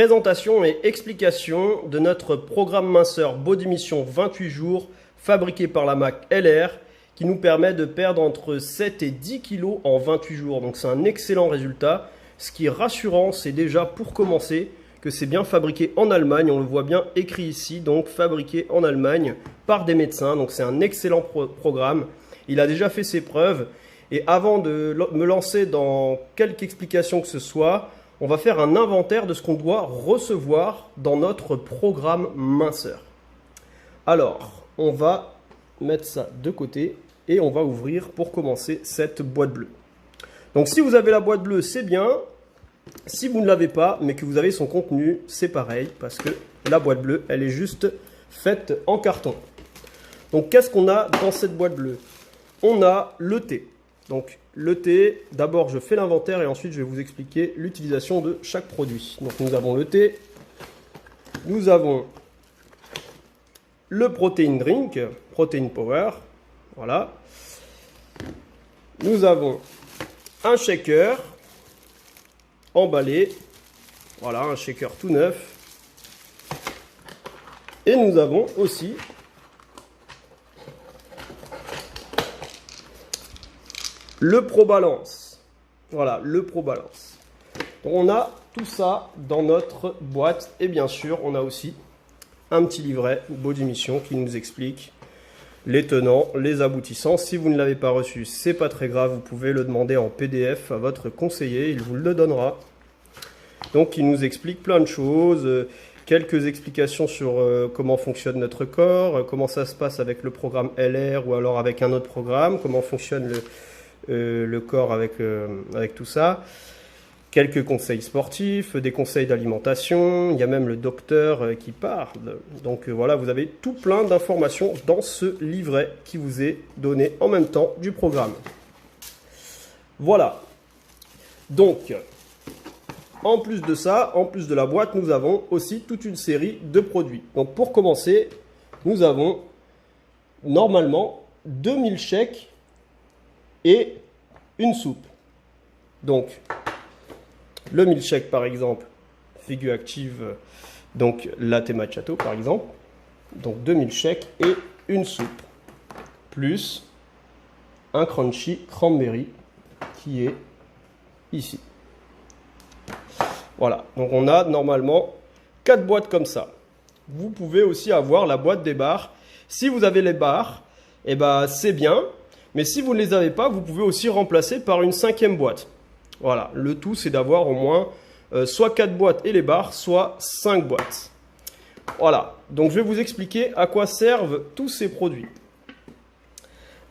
Présentation et explication de notre programme minceur Body Mission 28 jours fabriqué par la marque LR qui nous permet de perdre entre 7 et 10 kg en 28 jours. Donc c'est un excellent résultat. Ce qui est rassurant, c'est déjà pour commencer que c'est bien fabriqué en Allemagne. On le voit bien écrit ici, donc fabriqué en Allemagne par des médecins. Donc c'est un excellent programme. Il a déjà fait ses preuves. Et avant de me lancer dans quelque explication que ce soit, on va faire un inventaire de ce qu'on doit recevoir dans notre programme minceur. Alors, on va mettre ça de côté et on va ouvrir pour commencer cette boîte bleue. Donc si vous avez la boîte bleue, c'est bien. Si vous ne l'avez pas, mais que vous avez son contenu, c'est pareil parce que la boîte bleue, elle est juste faite en carton. Donc qu'est-ce qu'on a dans cette boîte bleue? On a le thé. Donc le thé, d'abord je fais l'inventaire et ensuite je vais vous expliquer l'utilisation de chaque produit. Donc nous avons le thé, nous avons le protein drink, protein power, voilà. Nous avons un shaker emballé, voilà, un shaker tout neuf. Et nous avons aussi le Pro Balance. Voilà, le Pro Balance. Donc on a tout ça dans notre boîte. Et bien sûr, on a aussi un petit livret Body Mission qui nous explique les tenants, les aboutissants. Si vous ne l'avez pas reçu, c'est pas très grave. Vous pouvez le demander en PDF à votre conseiller. Il vous le donnera. Donc il nous explique plein de choses. Quelques explications sur comment fonctionne notre corps, comment ça se passe avec le programme LR ou alors avec un autre programme, comment fonctionne le corps avec tout ça. Quelques conseils sportifs, des conseils d'alimentation, il y a même le docteur qui parle. Donc voilà, vous avez tout plein d'informations dans ce livret qui vous est donné en même temps du programme. Voilà. Donc, en plus de ça, en plus de la boîte, nous avons aussi toute une série de produits. Donc pour commencer, nous avons normalement 2 milkshakes et une soupe. Donc, le milkshake par exemple, figure active, donc latte macchiato par exemple. Donc 2 milkshakes et une soupe. Plus un crunchy cranberry qui est ici. Voilà, donc on a normalement 4 boîtes comme ça. Vous pouvez aussi avoir la boîte des barres. Si vous avez les barres, eh ben, c'est bien. Mais si vous ne les avez pas, vous pouvez aussi remplacer par une 5e boîte. Voilà, le tout c'est d'avoir au moins soit 4 boîtes et les barres, soit 5 boîtes. Voilà, donc je vais vous expliquer à quoi servent tous ces produits.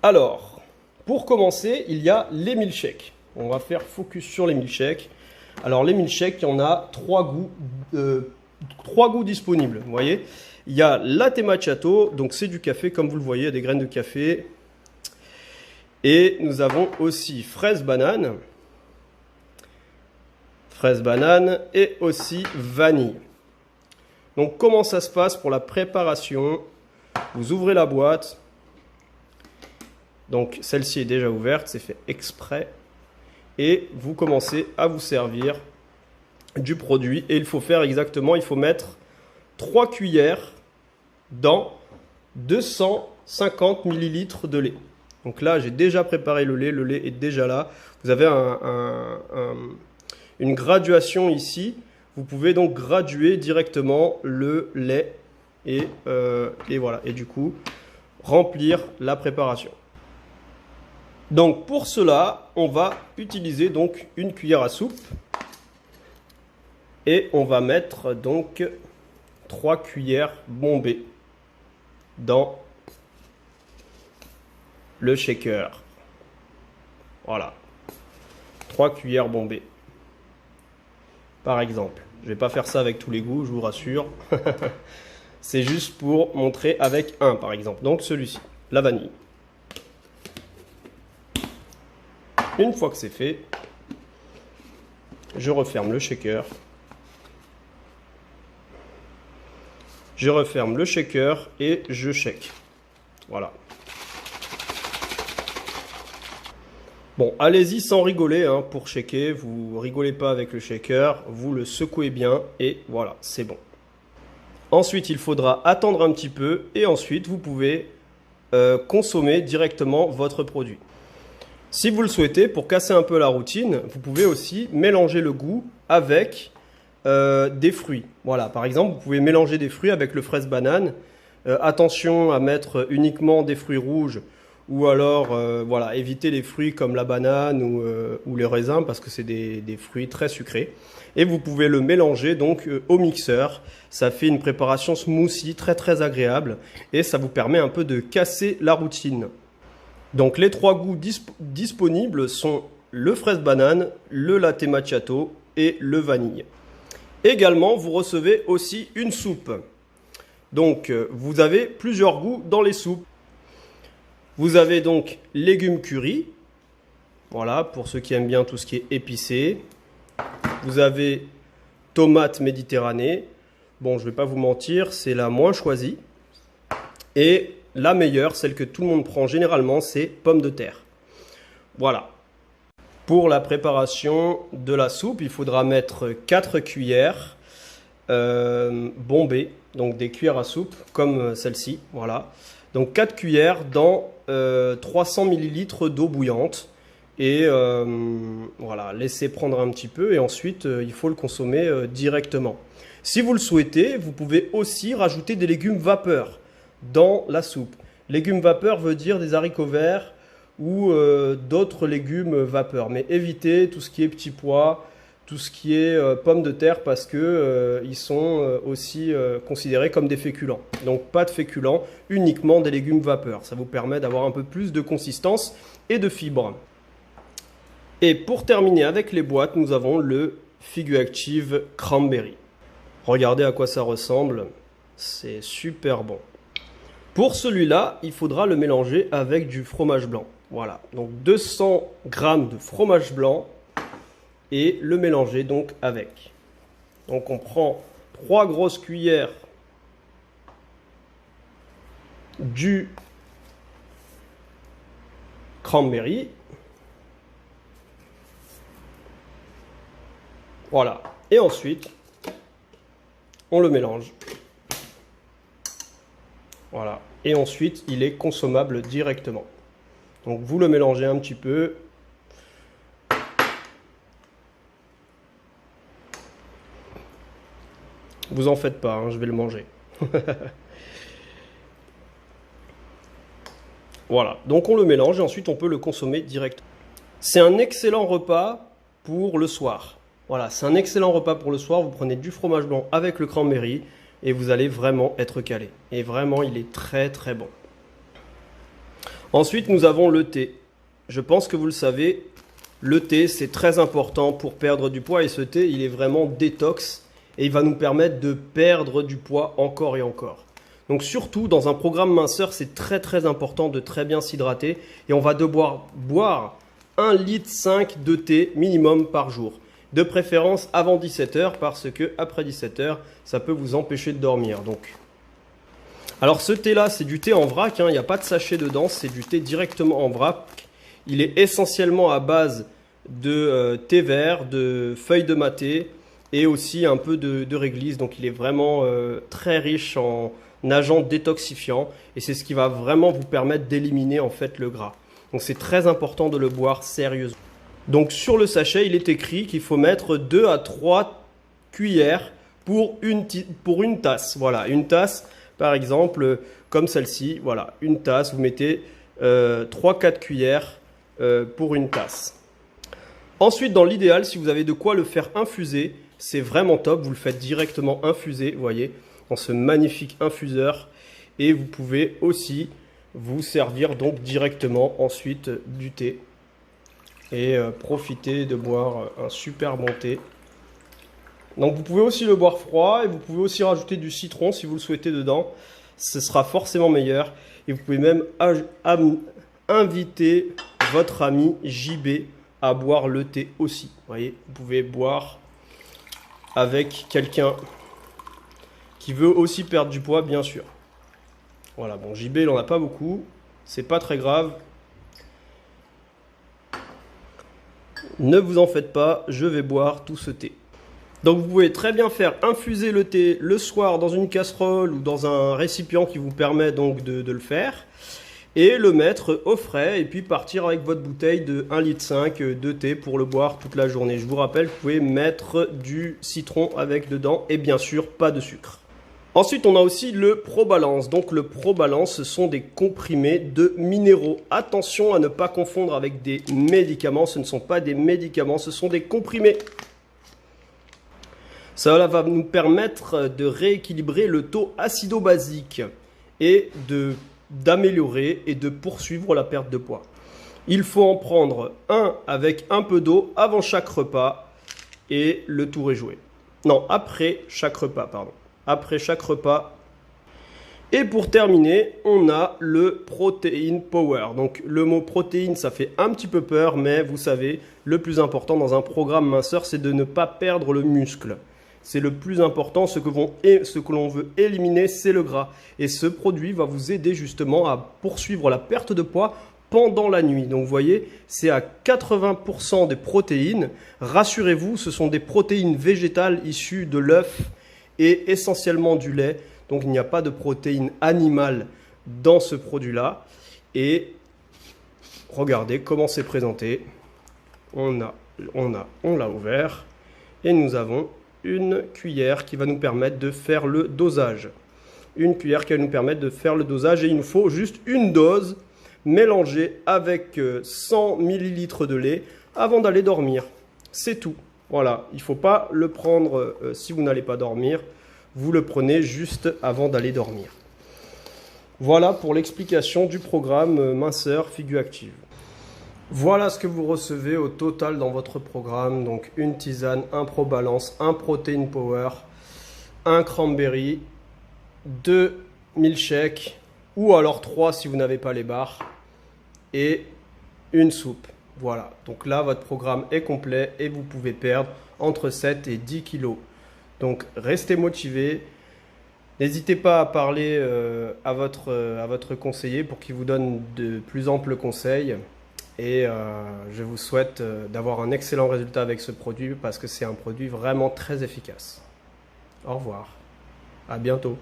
Alors, pour commencer, il y a les milkshakes. On va faire focus sur les milkshakes. Alors les milkshakes, il y en a 3 goûts disponibles. Vous voyez, il y a latte macchiato, donc c'est du café comme vous le voyez, il y a des graines de café. Et nous avons aussi fraise banane et aussi vanille. Donc comment ça se passe pour la préparation? Vous ouvrez la boîte. Donc celle-ci est déjà ouverte, c'est fait exprès. Et vous commencez à vous servir du produit. Et il faut faire exactement, il faut mettre 3 cuillères dans 250 ml de lait. Donc là, j'ai déjà préparé le lait est déjà là. Vous avez une graduation ici. Vous pouvez donc graduer directement le lait et voilà. Et du coup, remplir la préparation. Donc pour cela, on va utiliser donc une cuillère à soupe. Et on va mettre donc 3 cuillères bombées dans le shaker. Voilà. 3 cuillères bombées. Par exemple. Je ne vais pas faire ça avec tous les goûts, je vous rassure. C'est juste pour montrer avec un, par exemple. Donc celui-ci, la vanille. Une fois que c'est fait, je referme le shaker. Je referme le shaker et je shake. Voilà. Bon, allez-y sans rigoler hein, pour shaker. Vous rigolez pas avec le shaker, vous le secouez bien et voilà, c'est bon. Ensuite, il faudra attendre un petit peu et ensuite vous pouvez consommer directement votre produit. Si vous le souhaitez, pour casser un peu la routine, vous pouvez aussi mélanger le goût avec des fruits. Voilà, par exemple, vous pouvez mélanger des fruits avec le fraise banane. Attention à mettre uniquement des fruits rouges ou alors voilà, éviter les fruits comme la banane ou les raisins parce que c'est des fruits très sucrés. Et vous pouvez le mélanger donc au mixeur. Ça fait une préparation smoothie très très agréable et ça vous permet un peu de casser la routine. Donc les trois goûts disponibles sont le fraise banane, le latte macchiato et le vanille. Également, vous recevez aussi une soupe. Donc vous avez plusieurs goûts dans les soupes. Vous avez donc légumes curry, voilà, pour ceux qui aiment bien tout ce qui est épicé. Vous avez tomate méditerranée. Bon, je ne vais pas vous mentir, c'est la moins choisie. Et la meilleure, celle que tout le monde prend généralement, c'est pommes de terre. Voilà. Pour la préparation de la soupe, il faudra mettre 4 cuillères bombées, donc des cuillères à soupe comme celle-ci, voilà. Donc 4 cuillères dans 300 ml d'eau bouillante et voilà, laissez prendre un petit peu et ensuite il faut le consommer directement. Si vous le souhaitez, vous pouvez aussi rajouter des légumes vapeur dans la soupe. Légumes vapeur veut dire des haricots verts ou d'autres légumes vapeur, mais évitez tout ce qui est petits pois, tout ce qui est pommes de terre parce que ils sont aussi considérés comme des féculents. Donc pas de féculents, uniquement des légumes vapeur. Ça vous permet d'avoir un peu plus de consistance et de fibres. Et pour terminer avec les boîtes, nous avons le Figure Active Cranberry. Regardez à quoi ça ressemble, c'est super bon. Pour celui-là, il faudra le mélanger avec du fromage blanc. Voilà, donc 200 g de fromage blanc et le mélanger donc avec. Donc on prend 3 grosses cuillères du cranberry. Voilà, et ensuite on le mélange. Voilà, et ensuite il est consommable directement. Donc vous le mélangez un petit peu. Vous en faites pas, hein, je vais le manger. Voilà, donc on le mélange et ensuite on peut le consommer direct. C'est un excellent repas pour le soir. Voilà, c'est un excellent repas pour le soir. Vous prenez du fromage blanc avec le cranberry et vous allez vraiment être calé. Et vraiment, il est très très bon. Ensuite, nous avons le thé. Je pense que vous le savez, le thé, c'est très important pour perdre du poids et ce thé, il est vraiment détox et il va nous permettre de perdre du poids encore et encore. Donc surtout, dans un programme minceur, c'est très très important de très bien s'hydrater et on va devoir boire 1,5 litre de thé minimum par jour. De préférence avant 17 h parce que après 17 h, ça peut vous empêcher de dormir. Donc. Alors ce thé-là, c'est du thé en vrac, hein, il n'y a pas de sachet dedans, c'est du thé directement en vrac. Il est essentiellement à base de thé vert, de feuilles de maté et aussi un peu de réglisse. Donc il est vraiment très riche en agents détoxifiants et c'est ce qui va vraiment vous permettre d'éliminer en fait le gras. Donc c'est très important de le boire sérieusement. Donc sur le sachet, il est écrit qu'il faut mettre 2 à 3 cuillères pour une tasse. Voilà, une tasse par exemple comme celle-ci. Voilà, une tasse, vous mettez 3-4 cuillères pour une tasse. Ensuite, dans l'idéal, si vous avez de quoi le faire infuser, c'est vraiment top. Vous le faites directement infuser, vous voyez, dans ce magnifique infuseur. Et vous pouvez aussi vous servir donc directement ensuite du thé. Et profiter de boire un super bon thé. Donc vous pouvez aussi le boire froid et vous pouvez aussi rajouter du citron si vous le souhaitez dedans. Ce sera forcément meilleur. Et vous pouvez même inviter votre ami JB à boire le thé aussi. Vous voyez, vous pouvez boire avec quelqu'un qui veut aussi perdre du poids, bien sûr. Voilà, bon, JB, il n'en a pas beaucoup. C'est pas très grave. Ne vous en faites pas, je vais boire tout ce thé. Donc vous pouvez très bien faire infuser le thé le soir dans une casserole ou dans un récipient qui vous permet donc de le faire. Et le mettre au frais et puis partir avec votre bouteille de 1,5 litre de thé pour le boire toute la journée. Je vous rappelle, vous pouvez mettre du citron avec dedans et bien sûr pas de sucre. Ensuite, on a aussi le ProBalance. Donc le ProBalance, ce sont des comprimés de minéraux. Attention à ne pas confondre avec des médicaments. Ce ne sont pas des médicaments, ce sont des comprimés. Ça va nous permettre de rééquilibrer le taux acido-basique et d'améliorer et de poursuivre la perte de poids. Il faut en prendre un avec un peu d'eau avant chaque repas et le tour est joué. Non, après chaque repas, pardon. Après chaque repas. Et pour terminer, on a le Protein Power. Donc le mot protéine, ça fait un petit peu peur, mais vous savez, le plus important dans un programme minceur, c'est de ne pas perdre le muscle. C'est le plus important, ce que l'on veut éliminer, c'est le gras. Et ce produit va vous aider justement à poursuivre la perte de poids pendant la nuit. Donc vous voyez, c'est à 80% des protéines. Rassurez-vous, ce sont des protéines végétales issues de l'œuf et essentiellement du lait. Donc il n'y a pas de protéines animales dans ce produit-là. Et regardez comment c'est présenté. On l'a ouvert et nous avons une cuillère qui va nous permettre de faire le dosage. Une cuillère qui va nous permettre de faire le dosage et il nous faut juste une dose mélangée avec 100 ml de lait avant d'aller dormir. C'est tout. Voilà, il ne faut pas le prendre si vous n'allez pas dormir. Vous le prenez juste avant d'aller dormir. Voilà pour l'explication du programme minceur Figure Active. Voilà ce que vous recevez au total dans votre programme. Donc une tisane, un ProBalance, un Protein Power, un Cranberry, 2 milkshakes ou alors 3 si vous n'avez pas les barres et une soupe. Voilà, donc là votre programme est complet et vous pouvez perdre entre 7 et 10 kilos. Donc restez motivés. N'hésitez pas à parler à votre conseiller pour qu'il vous donne de plus amples conseils. Et je vous souhaite d'avoir un excellent résultat avec ce produit parce que c'est un produit vraiment très efficace. Au revoir, à bientôt.